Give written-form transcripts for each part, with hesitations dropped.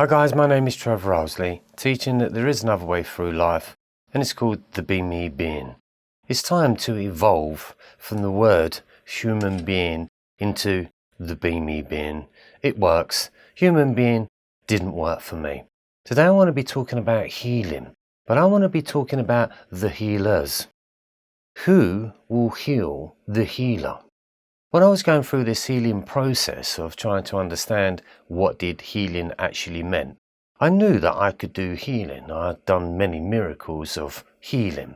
Hi guys, my name is Trevor, teaching that there is another way through life, and it's called the Be Me being. It's time to evolve from the word human being into the Be Me being. It works. Human being didn't work for me. Today I want to be talking about healing, but I want to be talking about the healers. Who will heal the healer? When I was going through this healing process of trying to understand what did healing actually meant, I knew that I could do healing. I'd done many miracles of healing.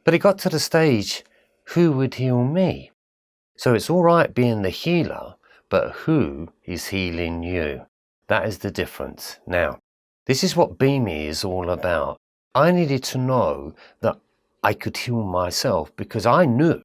But it got to the stage, who would heal me? So it's all right being the healer, but who is healing you? That is the difference. Now, this is what Be Me is all about. I needed to know that I could heal myself because I knew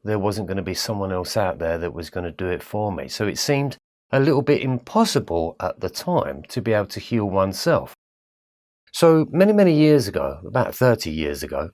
there wasn't going to be someone else out there that was going to do it for me. So it seemed a little bit impossible at the time to be able to heal oneself. So many years ago, about 30 years ago,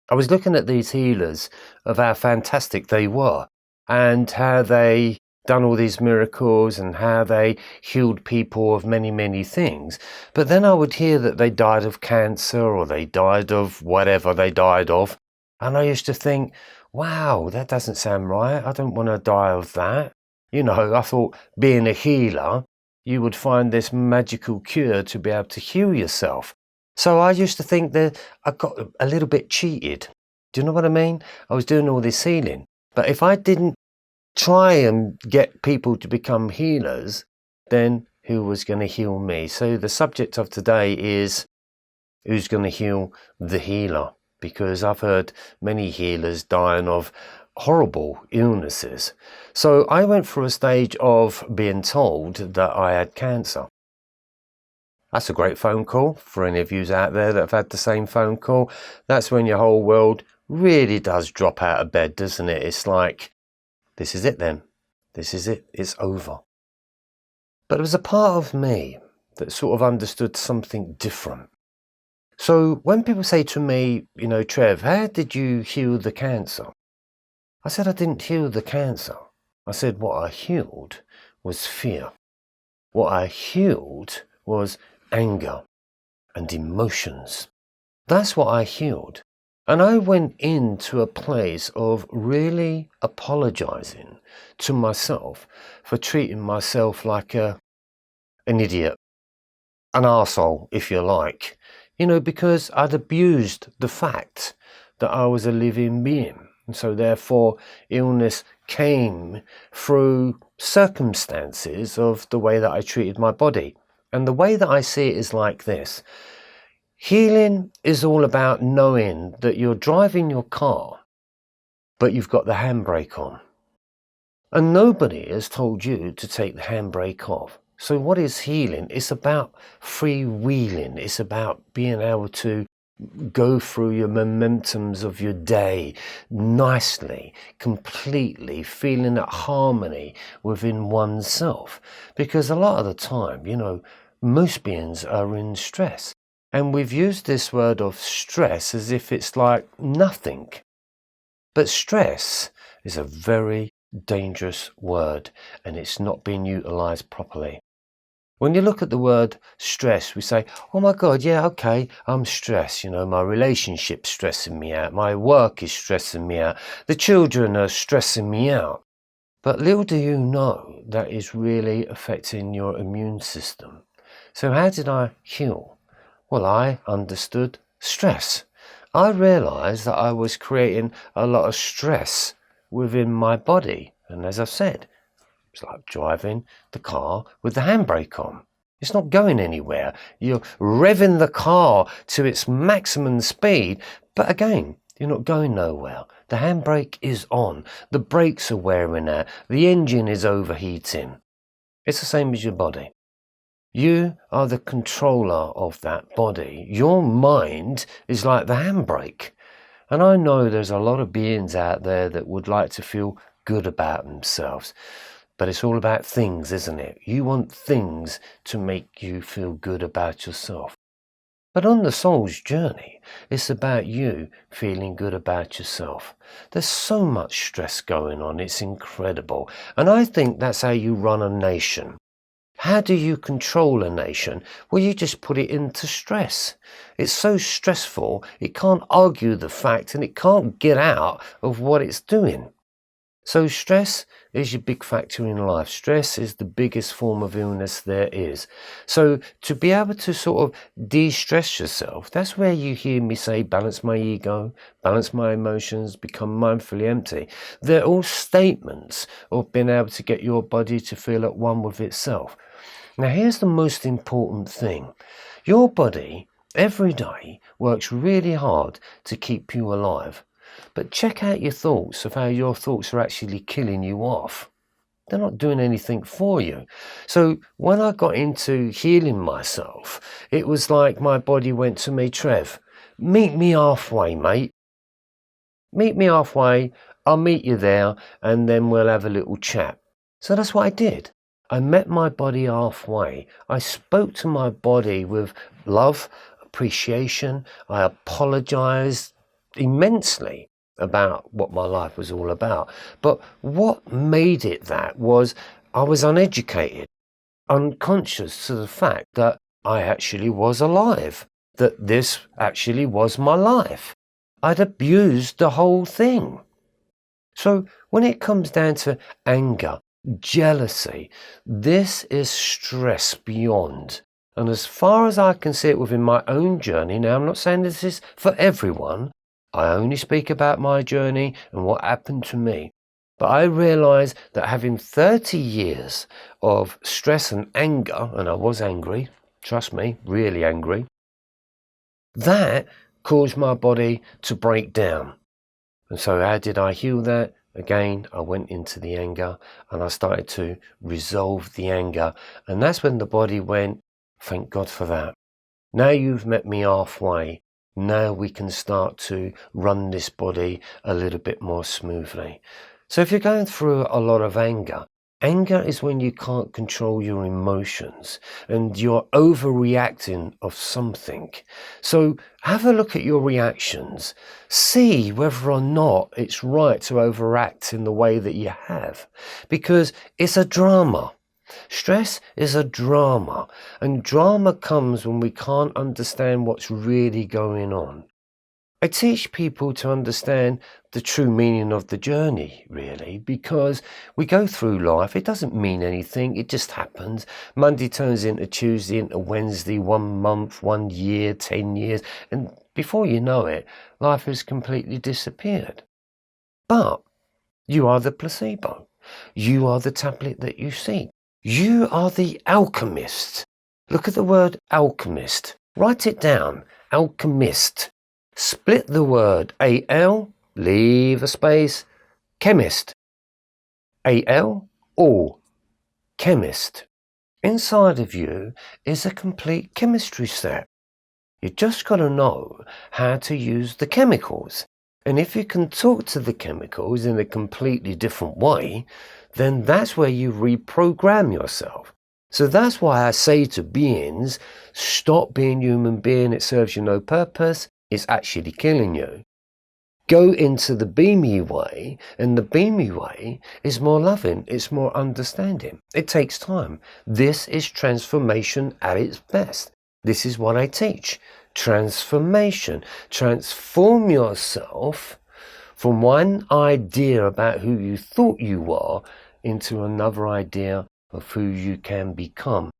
I was looking at these healers of how fantastic they were and how they done all these miracles and how they healed people of many things. But then I would hear that they died of cancer or they died of whatever they died of. And I used to think, wow, that doesn't sound right. I don't want to die of that. You know, I thought being a healer, you would find this magical cure to be able to heal yourself. So I used to think that I got a little bit cheated. Do you know what I mean? I was doing all this healing. But if I didn't try and get people to become healers, then who was going to heal me? So the subject of today is who's going to heal the healer? Because I've heard many healers dying of horrible illnesses. So I went through a stage of being told that I had cancer. That's a great phone call for any of you out there that have had the same phone call. That's when your whole world really does drop out of bed, doesn't it? It's like, this is it then. This is it. It's over. But there was a part of me that sort of understood something different. So when people say to me, you know, Trev, how did you heal the cancer? I said, I didn't heal the cancer. I said, what I healed was fear. What I healed was anger and emotions. That's what I healed. And I went into a place of really apologizing to myself for treating myself like an idiot, an arsehole, if you like. You know, because I'd abused the fact that I was a living being. And so therefore illness came through circumstances of the way that I treated my body. And the way that I see it is like this. Healing is all about knowing that you're driving your car, but you've got the handbrake on. And nobody has told you to take the handbrake off. So what is healing? It's about freewheeling. It's about being able to go through your momentums of your day nicely, completely, feeling at harmony within oneself. Because a lot of the time, you know, most beings are in stress. And we've used this word of stress as if it's like nothing. But stress is a very dangerous word and it's not being utilized properly. When you look at the word stress, we say, oh my God, yeah, okay, I'm stressed. You know, my relationship's stressing me out. My work is stressing me out. The children are stressing me out. But little do you know that is really affecting your immune system. So how did I heal? Well, I understood stress. I realized that I was creating a lot of stress within my body. And as I said, it's like driving the car with the handbrake on. It's not going anywhere. You're revving the car to its maximum speed, but again, you're not going nowhere. The handbrake is on. The brakes are wearing out. The engine is overheating. It's the same as your body. You are the controller of that body. Your mind is like the handbrake. And I know there's a lot of beings out there that would like to feel good about themselves. But it's all about things, isn't it? You want things to make you feel good about yourself. But on the soul's journey, it's about you feeling good about yourself. There's so much stress going on, it's incredible. And I think that's how you run a nation. How do you control a nation? Well, you just put it into stress. It's so stressful, it can't argue the fact and it can't get out of what it's doing. So stress is your big factor in life. Stress is the biggest form of illness there is. So to be able to sort of de-stress yourself, that's where you hear me say, balance my ego, balance my emotions, become mindfully empty. They're all statements of being able to get your body to feel at one with itself. Now here's the most important thing. Your body every day works really hard to keep you alive. But check out your thoughts of how your thoughts are actually killing you off. They're not doing anything for you. So when I got into healing myself, it was like my body went to me, Trev, meet me halfway, mate. Meet me halfway, I'll meet you there, and then we'll have a little chat. So that's what I did. I met my body halfway. I spoke to my body with love, appreciation. I apologized immensely about what my life was all about. But what made it that was I was uneducated, unconscious to the fact that I actually was alive, that this actually was my life. I'd abused the whole thing. So when it comes down to anger, jealousy, this is stress beyond. And as far as I can see it within my own journey, now I'm not saying this is for everyone, I only speak about my journey and what happened to me. But I realised that having 30 years of stress and anger, and I was angry, trust me, really angry, that caused my body to break down. And so how did I heal that? Again, I went into the anger and I started to resolve the anger. And that's when the body went, thank God for that. Now you've met me halfway. Now we can start to run this body a little bit more smoothly. So if you're going through a lot of anger, anger is when you can't control your emotions and you're overreacting of something. So have a look at your reactions. See whether or not it's right to overact in the way that you have, because it's a drama. Stress is a drama, and drama comes when we can't understand what's really going on. I teach people to understand the true meaning of the journey, really, because we go through life, it doesn't mean anything, it just happens. Monday turns into Tuesday, into Wednesday, 1 month, 1 year, 10 years, and before you know it, life has completely disappeared. But you are the placebo. You are the tablet that you seek. You are the alchemist. Look at the word alchemist. Write it down. Alchemist. Split the word A-L, leave a space, chemist. A-L, or chemist. Inside of you is a complete chemistry set. You just got to know how to use the chemicals. And if you can talk to the chemicals in a completely different way, then that's where you reprogram yourself. So that's why I say to beings, stop being human being. It serves you no purpose. It's actually killing you. Go into the beamy way, and the beamy way is more loving. It's more understanding. It takes time. This is transformation at its best. This is what I teach. Transformation. Transform yourself from one idea about who you thought you are into another idea of who you can become.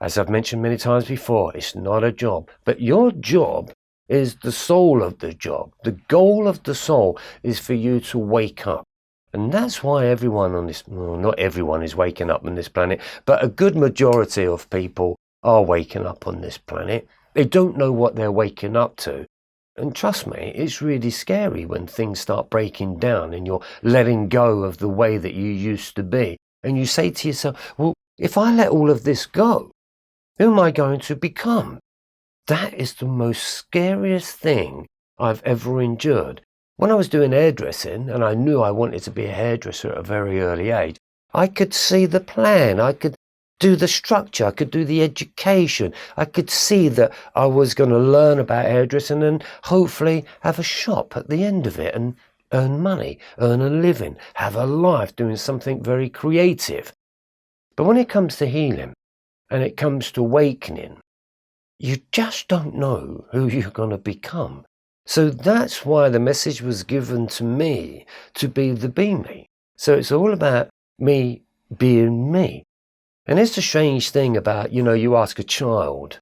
As I've mentioned many times before, it's not a job, but your job is the soul of the job. The goal of the soul is for you to wake up. And that's why everyone on this, well, not everyone is waking up on this planet, but a good majority of people are waking up on this planet. They don't know what they're waking up to. And trust me, it's really scary when things start breaking down and you're letting go of the way that you used to be. And you say to yourself, well, if I let all of this go, who am I going to become? That is the most scariest thing I've ever endured. When I was doing hairdressing, and I knew I wanted to be a hairdresser at a very early age, I could see the plan. I could do the structure. I could do the education. I could see that I was going to learn about hairdressing and hopefully have a shop at the end of it and earn money, earn a living, have a life doing something very creative. But when it comes to healing and it comes to awakening, you just don't know who you're going to become. So that's why the message was given to me to be the be me. So it's all about me being me. And it's a strange thing about, you ask a child,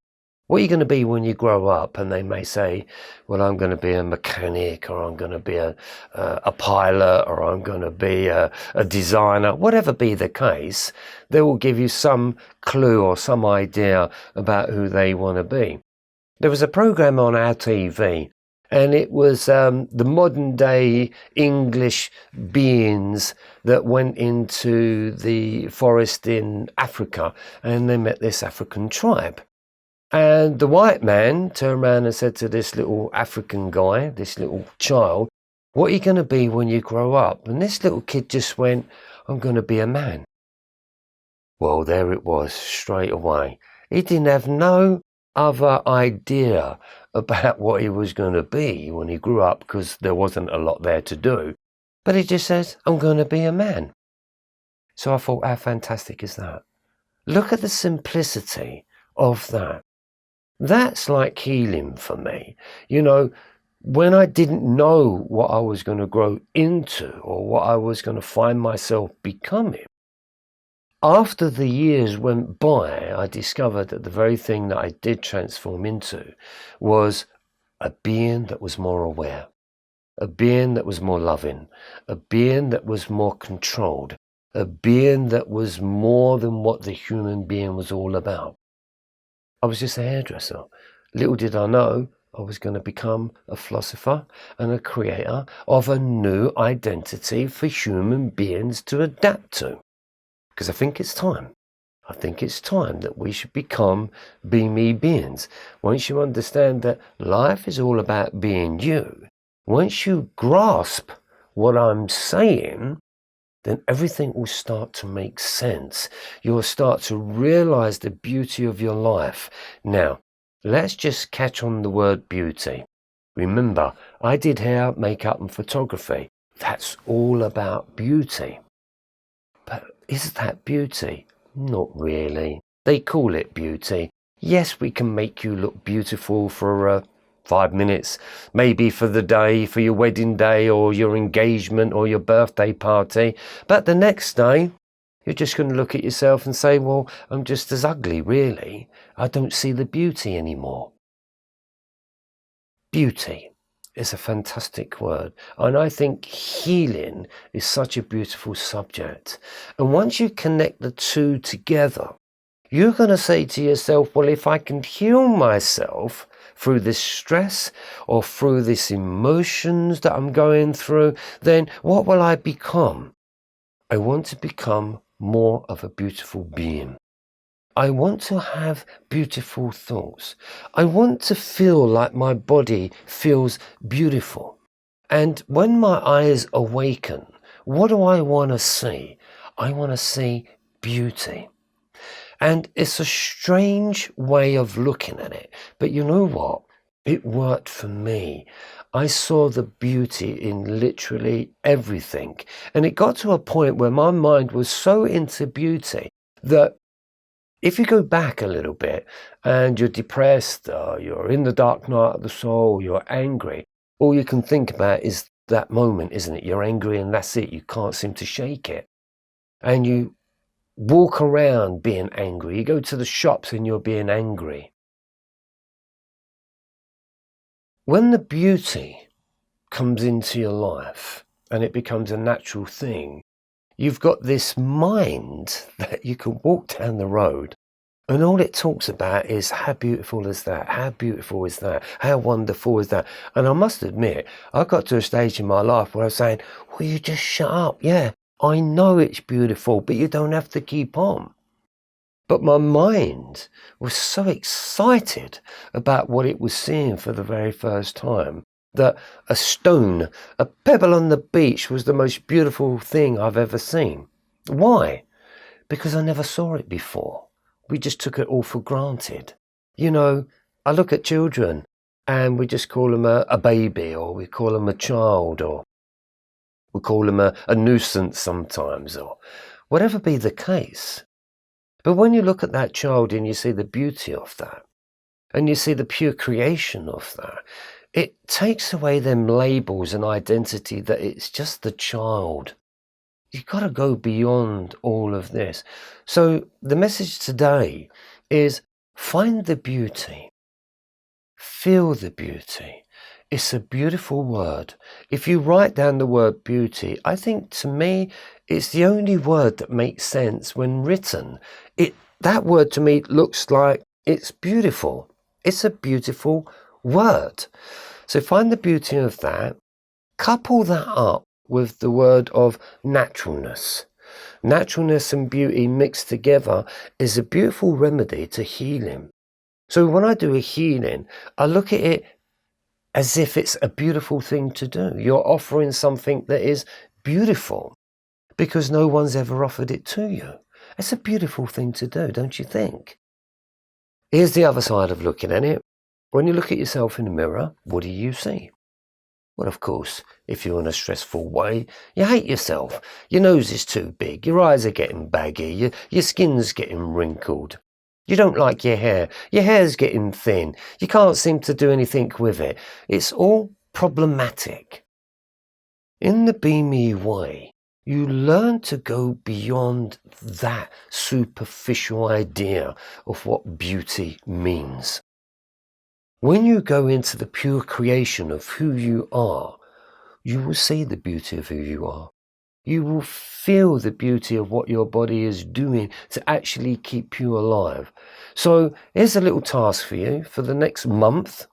what are you going to be when you grow up? And they may say, well, I'm going to be a mechanic, or I'm going to be a pilot, or I'm going to be a designer. Whatever be the case, they will give you some clue or some idea about who they want to be. There was a program on our TV, and it was the modern day English beings that went into the forest in Africa, and they met this African tribe. And the white man turned around and said to this little African guy, this little child, what are you going to be when you grow up? And this little kid just went, I'm going to be a man. Well, there it was, straight away. He didn't have no other idea about what he was going to be when he grew up, because there wasn't a lot there to do. But he just says, I'm going to be a man. So I thought, how fantastic is that? Look at the simplicity of that. That's like healing for me. When I didn't know what I was going to grow into or what I was going to find myself becoming, after the years went by, I discovered that the very thing that I did transform into was a being that was more aware, a being that was more loving, a being that was more controlled, a being that was more than what the human being was all about. I was just a hairdresser. Little did I know I was going to become a philosopher and a creator of a new identity for human beings to adapt to. Because I think it's time. I think it's time that we should become be me beings. Once you understand that life is all about being you, once you grasp what I'm saying, then everything will start to make sense. You'll start to realize the beauty of your life. Now, let's just catch on the word beauty. Remember, I did hair, makeup and photography. That's all about beauty. But is that beauty? Not really. They call it beauty. Yes, we can make you look beautiful for 5 minutes, maybe for the day, for your wedding day or your engagement or your birthday party. But the next day, you're just going to look at yourself and say, well, I'm just as ugly, really. I don't see the beauty anymore. Beauty is a fantastic word. And I think healing is such a beautiful subject. And once you connect the two together, you're going to say to yourself, well, if I can heal myself through this stress or through this emotions that I'm going through, then what will I become? I want to become more of a beautiful being. I want to have beautiful thoughts. I want to feel like my body feels beautiful. And when my eyes awaken, what do I want to see? I want to see beauty. And it's a strange way of looking at it. But you know what? It worked for me. I saw the beauty in literally everything. And it got to a point where my mind was so into beauty that if you go back a little bit and you're depressed, you're in the dark night of the soul, you're angry, all you can think about is that moment, isn't it? You're angry and that's it. You can't seem to shake it. And you walk around being angry. You go to the shops and you're being angry. When the beauty comes into your life and it becomes a natural thing, you've got this mind that you can walk down the road and all it talks about is how beautiful is that? How beautiful is that? How wonderful is that? And I must admit, I got to a stage in my life where I was saying, well, you just shut up. Yeah, I know it's beautiful, but you don't have to keep on. But my mind was so excited about what it was seeing for the very first time that a stone, a pebble on the beach was the most beautiful thing I've ever seen. Why? Because I never saw it before. We just took it all for granted. I look at children and we just call them a baby, or we call them a child, or we call them a nuisance sometimes, or whatever be the case. But when you look at that child and you see the beauty of that, and you see the pure creation of that, it takes away them labels and identity that it's just the child. You've got to go beyond all of this. So the message today is find the beauty. Feel the beauty. It's a beautiful word. If you write down the word beauty, I think to me, it's the only word that makes sense when written. That word to me looks like it's beautiful. It's a beautiful word. So find the beauty of that. Couple that up with the word of naturalness. Naturalness and beauty mixed together is a beautiful remedy to healing. So when I do a healing, I look at it as if it's a beautiful thing to do. You're offering something that is beautiful because no one's ever offered it to you. It's a beautiful thing to do, don't you think? Here's the other side of looking at it. When you look at yourself in the mirror, what do you see? Well, of course, if you're in a stressful way, you hate yourself. Your nose is too big, your eyes are getting baggy, your skin's getting wrinkled. You don't like your hair's getting thin, you can't seem to do anything with it. It's all problematic. In the Be Me way, you learn to go beyond that superficial idea of what beauty means. When you go into the pure creation of who you are, you will see the beauty of who you are. You will feel the beauty of what your body is doing to actually keep you alive. So here's a little task for you for the next month.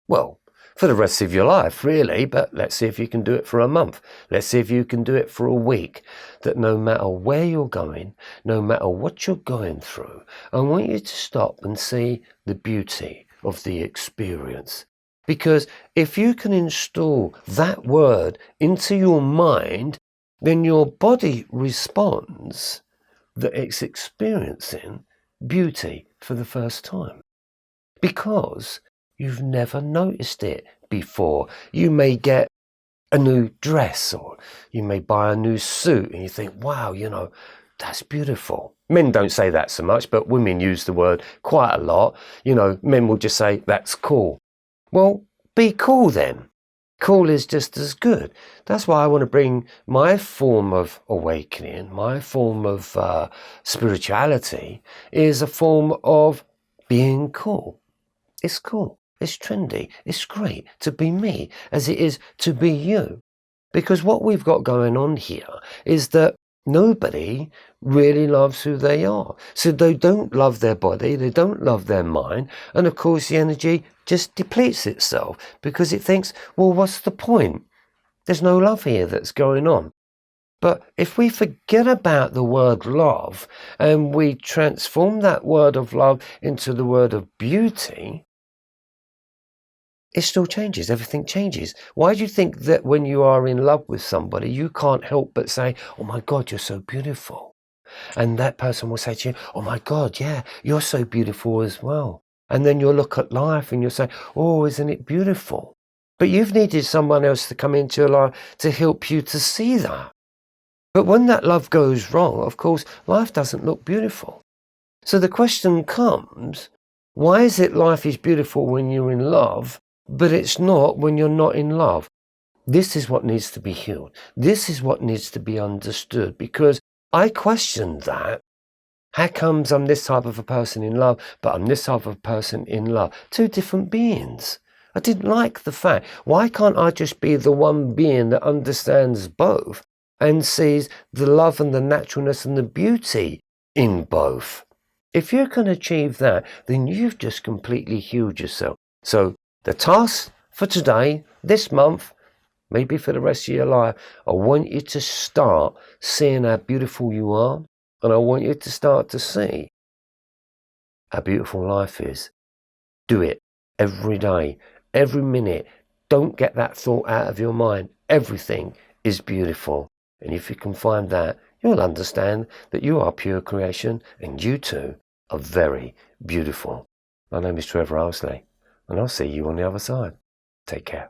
Well, for the rest of your life, really, but let's see if you can do it for a month. Let's see if you can do it for a week. That no matter where you're going, no matter what you're going through, I want you to stop and see the beauty of the experience. Because if you can install that word into your mind, then your body responds that it's experiencing beauty for the first time. Because you've never noticed it before. You may get a new dress or you may buy a new suit and you think, wow, that's beautiful. Men don't say that so much, but women use the word quite a lot. Men will just say, that's cool. Well, be cool then. Cool is just as good. That's why I want to bring my form of awakening, my form of spirituality is a form of being cool. It's cool. It's trendy. It's great to be me as it is to be you. Because what we've got going on here is that nobody really loves who they are. So they don't love their body, they don't love their mind, and of course the energy just depletes itself because it thinks, well, what's the point? There's no love here that's going on. But if we forget about the word love and we transform that word of love into the word of beauty, it still changes. Everything changes. Why do you think that when you are in love with somebody, you can't help but say, oh my God, you're so beautiful? And that person will say to you, oh my God, yeah, you're so beautiful as well. And then you'll look at life and you'll say, oh, isn't it beautiful? But you've needed someone else to come into your life to help you to see that. But when that love goes wrong, of course, life doesn't look beautiful. So the question comes, why is it life is beautiful when you're in love, but it's not when you're not in love? This is what needs to be healed. This is what needs to be understood, because I questioned that. How comes I'm this type of a person in love, but I'm this type of person in love? Two different beings. I didn't like the fact. Why can't I just be the one being that understands both and sees the love and the naturalness and the beauty in both? If you can achieve that, then you've just completely healed yourself. So the task for today, this month, maybe for the rest of your life, I want you to start seeing how beautiful you are, and I want you to start to see how beautiful life is. Do it every day, every minute. Don't get that thought out of your mind. Everything is beautiful. And if you can find that, you'll understand that you are pure creation and you too are very beautiful. My name is Trevor, and I'll see you on the other side. Take care.